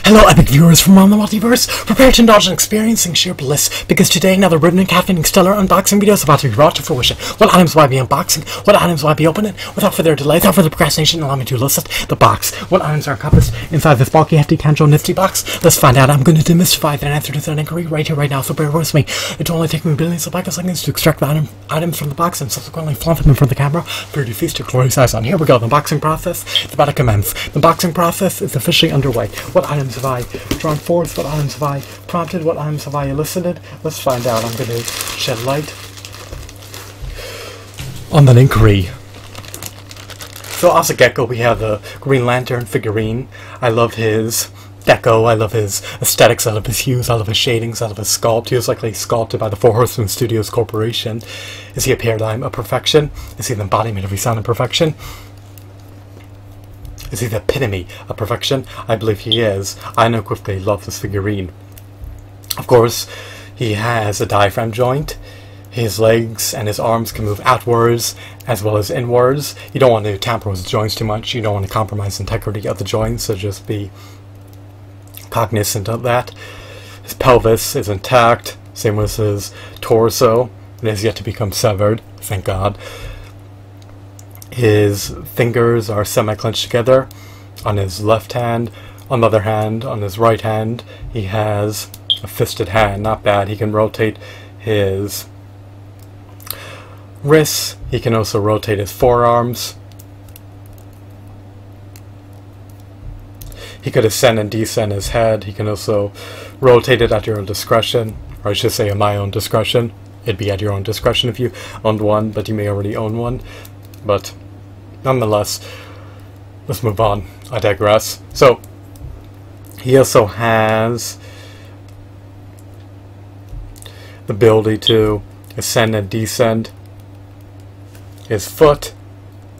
Hello, epic viewers from around the multiverse. Prepare to indulge in experiencing sheer bliss, because today another ribbon and caffeinating stellar unboxing video is about to be brought to fruition. What items will I be unboxing? What items will I be opening? Without further delay, without further procrastination, allow me to list the box. What items are encompassed inside this bulky, hefty, Kanjo nifty box? Let's find out. I'm going to demystify that answer to that inquiry right here, right now, so bear with me. It will only take me billions of seconds to extract the items from the box and subsequently flaunt them in front of the camera for you to feast your glorious eyes on. Here we go. The unboxing process is about to commence. The unboxing process is officially underway. What items have I drawn forth? What items have I prompted? What items have I elicited? Let's find out. I'm going to shed light on that inquiry. So off the get-go, we have the Green Lantern figurine. I love his deco, I love his aesthetics, I love his hues, I love his shadings, I love his sculpt. He was likely sculpted by the Four Horsemen Studios Corporation. Is he a paradigm of perfection? Is he the embodiment of every sound of perfection? Is he the epitome of perfection? I believe he is. I unequivocally love this figurine. Of course, he has a diaphragm joint. His legs and his arms can move outwards as well as inwards. You don't want to tamper with his joints too much. You don't want to compromise the integrity of the joints, so just be cognizant of that. His pelvis is intact, same with his torso. It has yet to become severed, thank God. His fingers are semi-clenched together on his left hand. On the other hand, on his right hand, he has a fisted hand. Not bad. He can rotate his wrists. He can also rotate his forearms. He could ascend and descend his head. He can also rotate it at your own discretion, or I should say at my own discretion. It'd be at your own discretion if you owned one, but you may already own one. But nonetheless, let's move on. I digress. So, he also has the ability to ascend and descend his foot.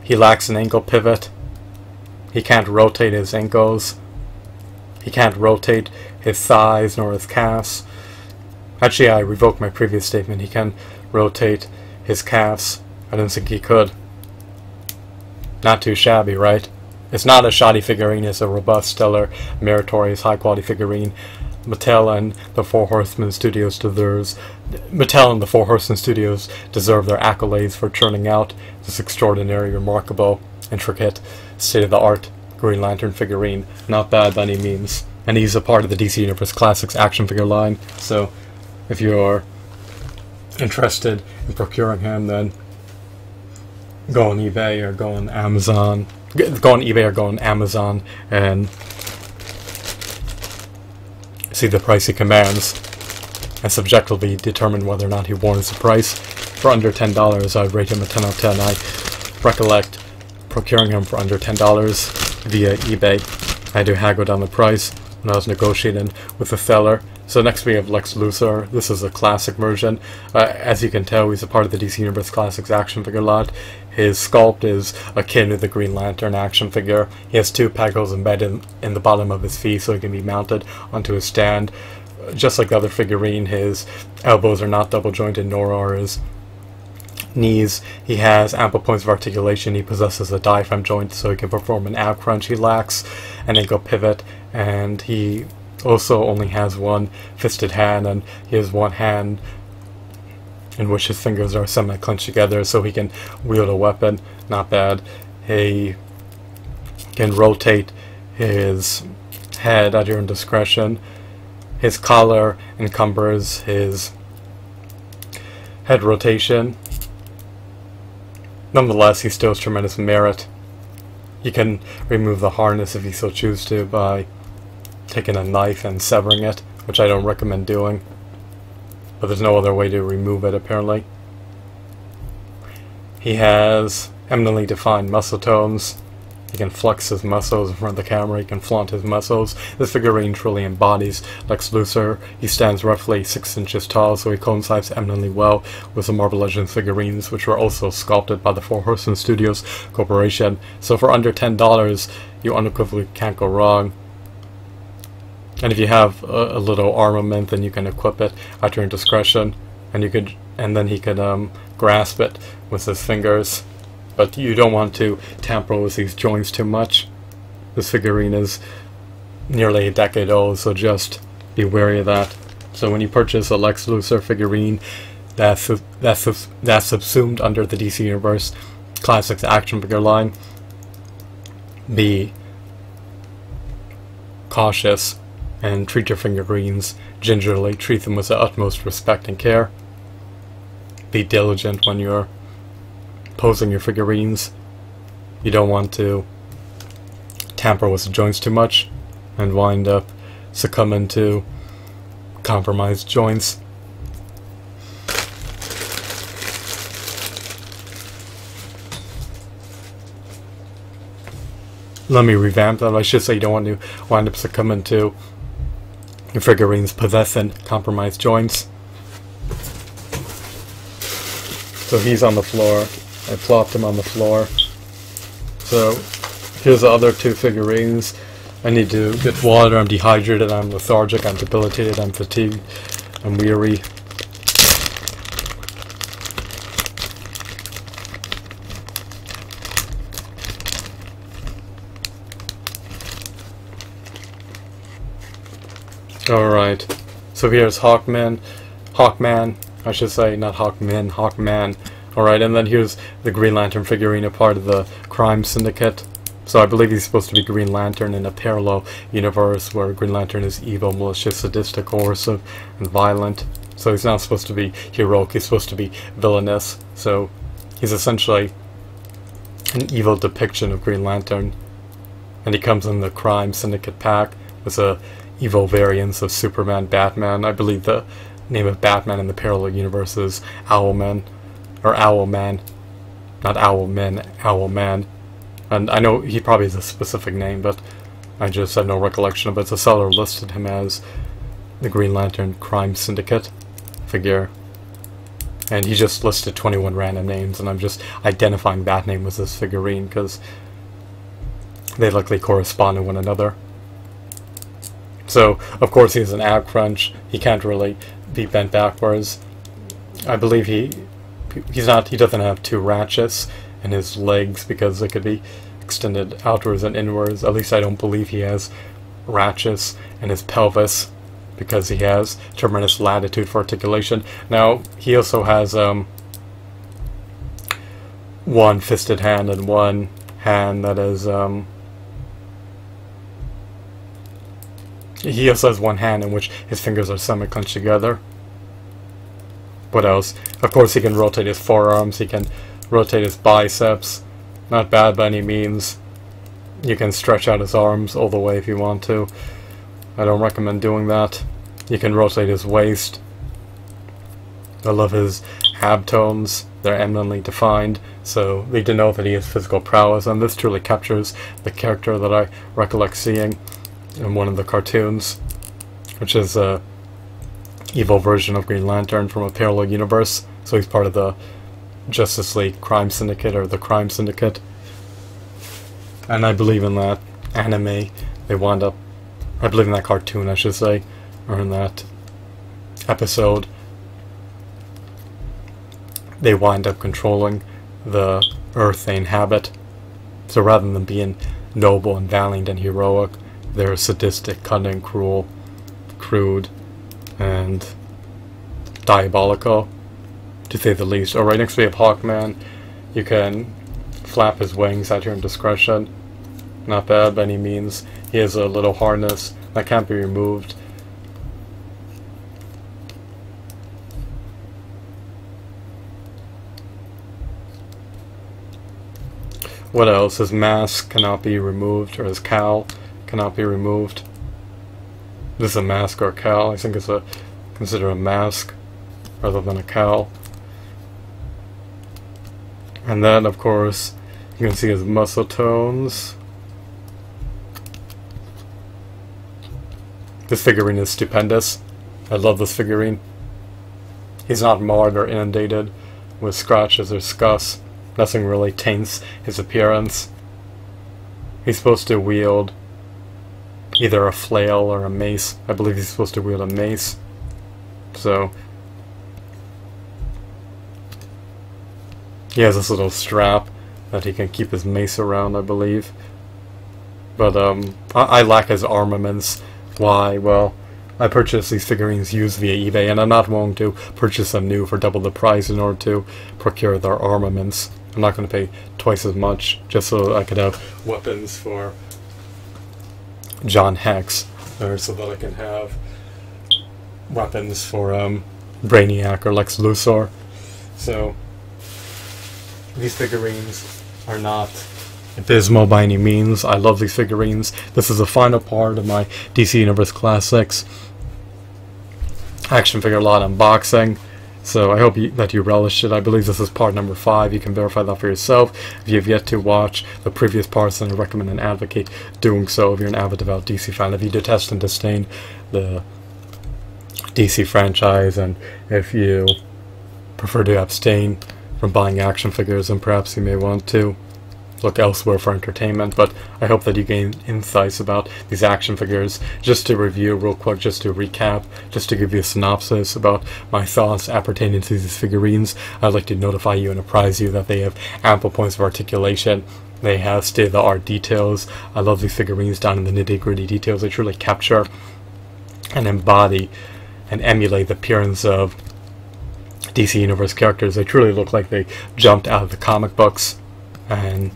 He lacks an ankle pivot. He can't rotate his ankles. He can't rotate his thighs nor his calves. Actually, I revoked my previous statement. He can rotate his calves. I don't think he could. Not too shabby, right? It's not a shoddy figurine. It's a robust, stellar, meritorious, high-quality figurine. Mattel and the Four Horsemen Studios deserve their accolades for churning out this extraordinary, remarkable, intricate, state-of-the-art Green Lantern figurine. Not bad by any means. And he's a part of the DC Universe Classics action figure line. So, if you're interested in procuring him, then go on eBay or go on Amazon. Go on eBay or go on Amazon and see the price he commands, and subjectively determine whether or not he warrants the price. For under $10, I'd rate him a 10 out of 10. I recollect procuring him for under $10 via eBay. I had to haggle down the price when I was negotiating with the seller. So next we have Lex Luthor. This is a classic version. As you can tell, he's a part of the DC Universe Classics action figure lot. His sculpt is akin to the Green Lantern action figure. He has two peg holes embedded in the bottom of his feet so he can be mounted onto his stand. Just like the other figurine, his elbows are not double jointed, nor are his knees. He has ample points of articulation. He possesses a diaphragm joint so he can perform an ab crunch. He lacks an ankle pivot, and he also only has one fisted hand, and he has one hand in which his fingers are semi-clenched together so he can wield a weapon. Not bad. He can rotate his head at your own discretion. His collar encumbers his head rotation. Nonetheless, he still has tremendous merit. You can remove the harness if you so choose to by taking a knife and severing it, which I don't recommend doing, but there's no other way to remove it apparently. He has eminently defined muscle tones. He can flex his muscles in front of the camera. He can flaunt his muscles. This figurine truly embodies Lex Luthor. He stands roughly 6 inches tall, so he coincides eminently well with the Marvel Legends figurines, which were also sculpted by the Four Horsemen Studios Corporation. So for under $10, you unequivocally can't go wrong. And if you have a little armament, then you can equip it at your own discretion, and then he could grasp it with his fingers. But you don't want to tamper with these joints too much. This figurine is nearly a decade old, so just be wary of that. So when you purchase a Lex Luthor figurine that's subsumed under the DC Universe Classics action figure line, be cautious and treat your figurines gingerly. Treat them with the utmost respect and care. Be diligent when you're posing your figurines. You don't want to tamper with the joints too much and wind up succumbing to compromised joints. Let me revamp that. I should say you don't want to wind up succumbing to your figurines possessing compromised joints. So he's on the floor. I plopped him on the floor. So here's the other two figurines. I need to get water. I'm dehydrated. I'm lethargic. I'm debilitated. I'm fatigued. I'm weary. Alright, so here's Hawkman, I should say, not Hawkman, Hawkman. Alright, and then here's the Green Lantern figurine, a part of the crime syndicate. So I believe he's supposed to be Green Lantern in a parallel universe where Green Lantern is evil, malicious, sadistic, coercive, and violent. So he's not supposed to be heroic, he's supposed to be villainous. So he's essentially an evil depiction of Green Lantern. And he comes in the crime syndicate pack with a evil variants of Superman, Batman. I believe the name of Batman in the parallel universe is Owlman, or Owlman, not Owlman, Owlman. And I know he probably has a specific name, but I just have no recollection of it. The seller listed him as the Green Lantern Crime Syndicate figure, and he just listed 21 random names, and I'm just identifying that name with this figurine because they likely correspond to one another. So, of course, he's an ab crunch. He can't really be bent backwards. I believe he doesn't have two ratchets in his legs because they could be extended outwards and inwards. At least I don't believe he has ratchets in his pelvis because he has tremendous latitude for articulation. Now, he also has one fisted hand and one hand that is he also has one hand in which his fingers are semi-clenched together. What else? Of course, he can rotate his forearms, he can rotate his biceps. Not bad by any means. You can stretch out his arms all the way if you want to. I don't recommend doing that. You can rotate his waist. I love his ab tones. They're eminently defined, so they denote that he has physical prowess, and this truly captures the character that I recollect seeing in one of the cartoons, which is a evil version of Green Lantern from a parallel universe. So he's part of the Justice League Crime Syndicate, or the Crime Syndicate. And I believe in that anime, they wound up, I believe in that cartoon, I should say, or in that episode, they wind up controlling the Earth they inhabit. So rather than being noble and valiant and heroic, they're sadistic, cunning, cruel, crude, and diabolical, to say the least. Alright, next we have Hawkman. You can flap his wings at your own discretion. Not bad by any means. He has a little harness that can't be removed. What else? His mask cannot be removed, or his cowl cannot be removed. This is a mask or a cowl. I think it's considered a mask rather than a cowl. And then, of course, you can see his muscle tones. This figurine is stupendous. I love this figurine. He's not marred or inundated with scratches or scuffs. Nothing really taints his appearance. He's supposed to wield either a flail or a mace. I believe he's supposed to wield a mace. So he has this little strap that he can keep his mace around, I believe. But I lack his armaments. Why? Well, I purchased these figurines used via eBay, and I'm not willing to purchase them new for double the price in order to procure their armaments. I'm not going to pay twice as much just so I could have weapons for John Hex, or so that I can have weapons for Brainiac or Lex Luthor. So these figurines are not abysmal by any means. I love these figurines. This is the final part of my DC Universe Classics action figure lot unboxing. So I hope that you relished it. I believe this is part number 5. You can verify that for yourself. If you have yet to watch the previous parts, then I recommend and advocate doing so if you're an avid devout DC fan. If you detest and disdain the DC franchise, and if you prefer to abstain from buying action figures, then perhaps you may want to look elsewhere for entertainment. But I hope that you gain insights about these action figures. Just to review real quick, just to recap, just to give you a synopsis about my thoughts appertaining to these figurines, I'd like to notify you and apprise you that they have ample points of articulation. They have state-of-the-art details. I love these figurines down in the nitty-gritty details. They truly capture and embody and emulate the appearance of DC Universe characters. They truly look like they jumped out of the comic books, and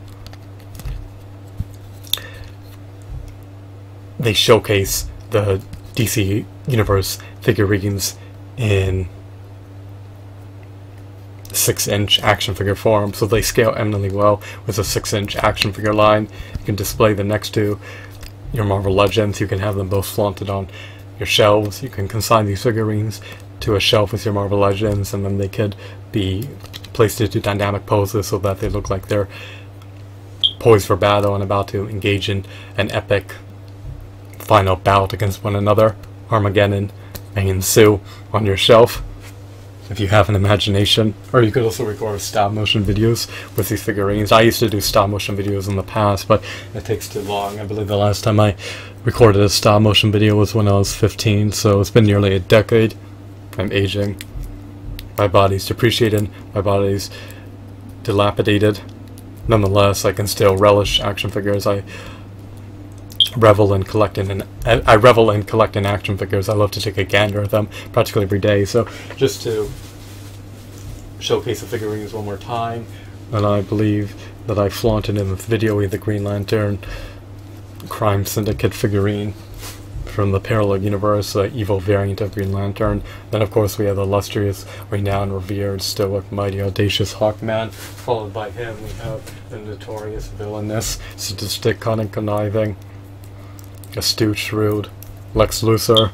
they showcase the DC Universe figurines in 6-inch action figure form, so they scale eminently well with a 6-inch action figure line. You can display them next to your Marvel Legends. You can have them both flaunted on your shelves. You can consign these figurines to a shelf with your Marvel Legends, and then they could be placed into dynamic poses so that they look like they're poised for battle and about to engage in an epic final bout against one another. Armageddon may ensue on your shelf if you have an imagination. Or you could also record stop motion videos with these figurines. I used to do stop motion videos in the past, but it takes too long. I believe the last time I recorded a stop motion video was when I was 15, so it's been nearly a decade. I'm aging. My body's depreciated. My body's dilapidated. Nonetheless, I can still relish action figures. I revel in collecting action figures. I love to take a gander at them practically every day. So just to showcase the figurines one more time, and I believe that I flaunted in this video with the Green Lantern Crime Syndicate figurine from the parallel universe, evil variant of Green Lantern. Then of course we have the illustrious, renowned, revered, stoic, mighty, audacious Hawkman. Followed by him we have the notorious, villainous, sadistic, cunning, conniving, astute, shrewd Lex Luthor.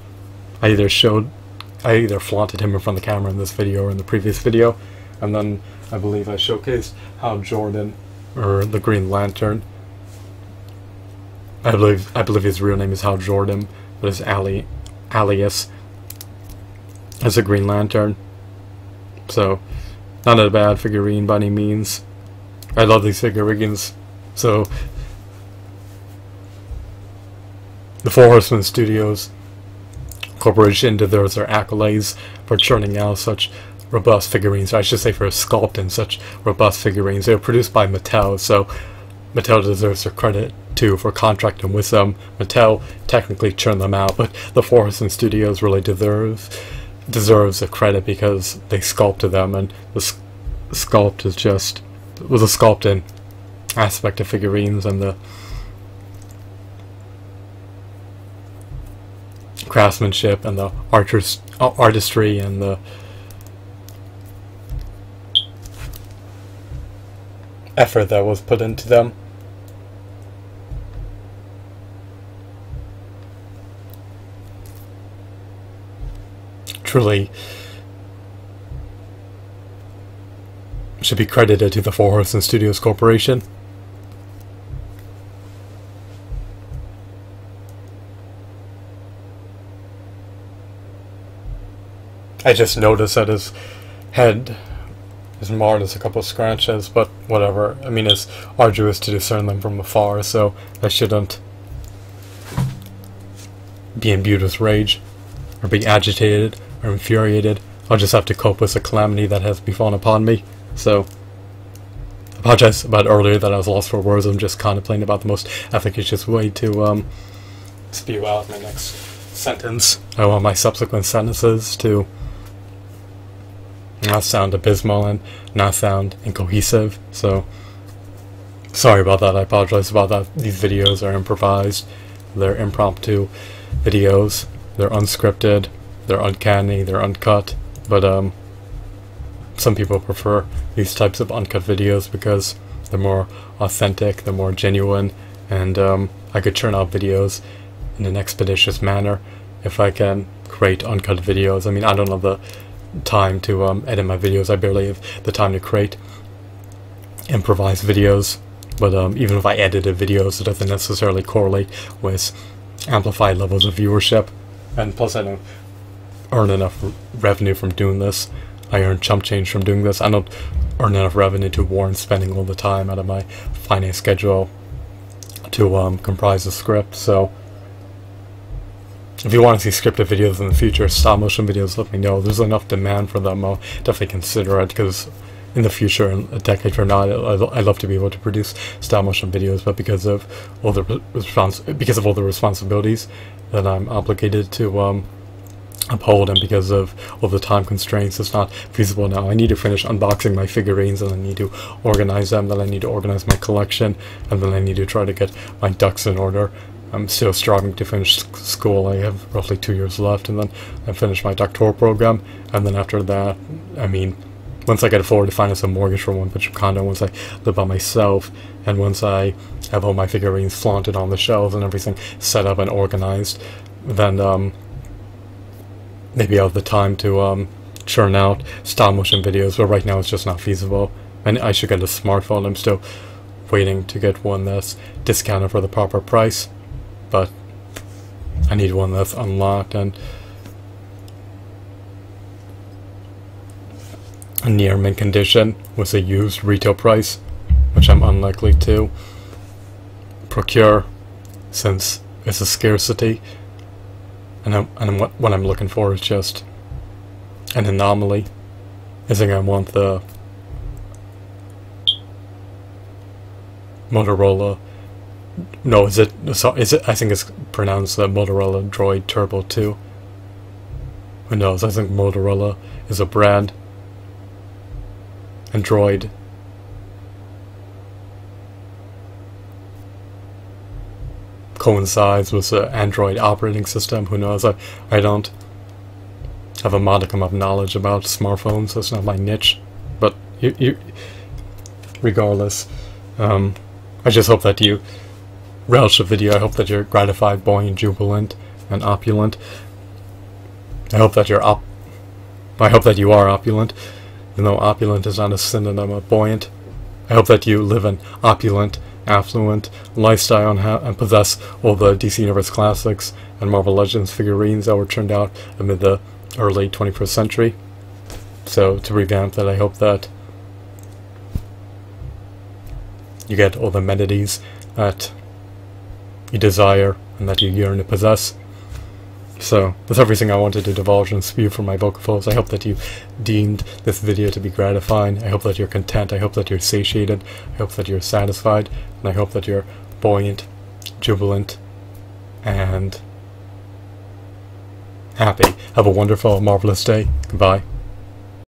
I either flaunted him in front of the camera in this video or in the previous video, and then I believe I showcased Hal Jordan, or the Green Lantern. I believe his real name is Hal Jordan, but his alias is a Green Lantern. So, not a bad figurine by any means. I love these figurines. So, the Four Horsemen Studios Corporation deserves their accolades for churning out such robust figurines. I should say for sculpting such robust figurines. They were produced by Mattel, so Mattel deserves their credit too for contracting with them. Mattel technically churned them out, but the Four Horsemen Studios really deserves the credit because they sculpted them, and the sculpt is just was a sculpting aspect of figurines, and the craftsmanship and the artistry and the effort that was put into them. Truly should be credited to the Four Horsemen Studios Corporation. I just noticed that his head is marred as a couple of scratches, but whatever. I mean, it's arduous to discern them from afar, so I shouldn't be imbued with rage, or be agitated, or infuriated. I'll just have to cope with the calamity that has befallen upon me. So, apologize about earlier that I was lost for words. I'm just contemplating about the most efficacious way to spew out my next sentence. I want my subsequent sentences to not sound abysmal and not sound incohesive. So sorry about that. I apologize about that. These videos are improvised. They're impromptu videos. They're unscripted. They're uncanny. They're uncut. But some people prefer these types of uncut videos because they're more authentic, they're more genuine, and I could churn out videos in an expeditious manner if I can create uncut videos. I mean, I don't have the time to edit my videos. I barely have the time to create improvised videos. But even if I edited videos, it doesn't necessarily correlate with amplified levels of viewership. And plus, I don't earn enough revenue from doing this. I earn chump change from doing this. I don't earn enough revenue to warrant spending all the time out of my finance schedule to comprise a script. So if you want to see scripted videos in the future, stop motion videos, let me know. There's enough demand for them. I'll definitely consider it, because in the future, in a decade from now, I'd love to be able to produce stop motion videos, but because of all the responsibilities that I'm obligated to uphold, and because of all the time constraints, it's not feasible now. I need to finish unboxing my figurines, and I need to organize them, then I need to organize my collection, and then I need to try to get my ducks in order. I'm still striving to finish school. I have roughly 2 years left, and then I finish my doctoral program, and then after that, I mean, once I can afford to finance a mortgage for a one-bedroom condo, once I live by myself, and once I have all my figurines flaunted on the shelves and everything set up and organized, then maybe I'll have the time to churn out stop-motion videos, but right now it's just not feasible. And I should get a smartphone. I'm still waiting to get one that's discounted for the proper price, but I need one that's unlocked and near mint condition with a used retail price, which I'm unlikely to procure since it's a scarcity, and what I'm looking for is just an anomaly. I think I want the Motorola. No, is it? I think it's pronounced the Motorola Droid Turbo 2. Who knows? I think Motorola is a brand. Android coincides with the Android operating system. Who knows? I don't have a modicum of knowledge about smartphones. That's not my niche. But regardless, I just hope that you relish the video. I hope that you're gratified, buoyant, jubilant, and opulent. I hope that you are opulent. Even though opulent is not a synonym of buoyant. I hope that you live an opulent, affluent lifestyle and possess all the DC Universe classics and Marvel Legends figurines that were turned out amid the early 21st century. So to revamp that, I hope that you get all the amenities that you desire and that you yearn to possess. So that's everything I wanted to divulge and spew from my vocal folds. I hope that you deemed this video to be gratifying. I hope that you're content. I hope that you're satiated. I hope that you're satisfied. And I hope that you're buoyant, jubilant, and happy. Have a wonderful, marvelous day. Goodbye.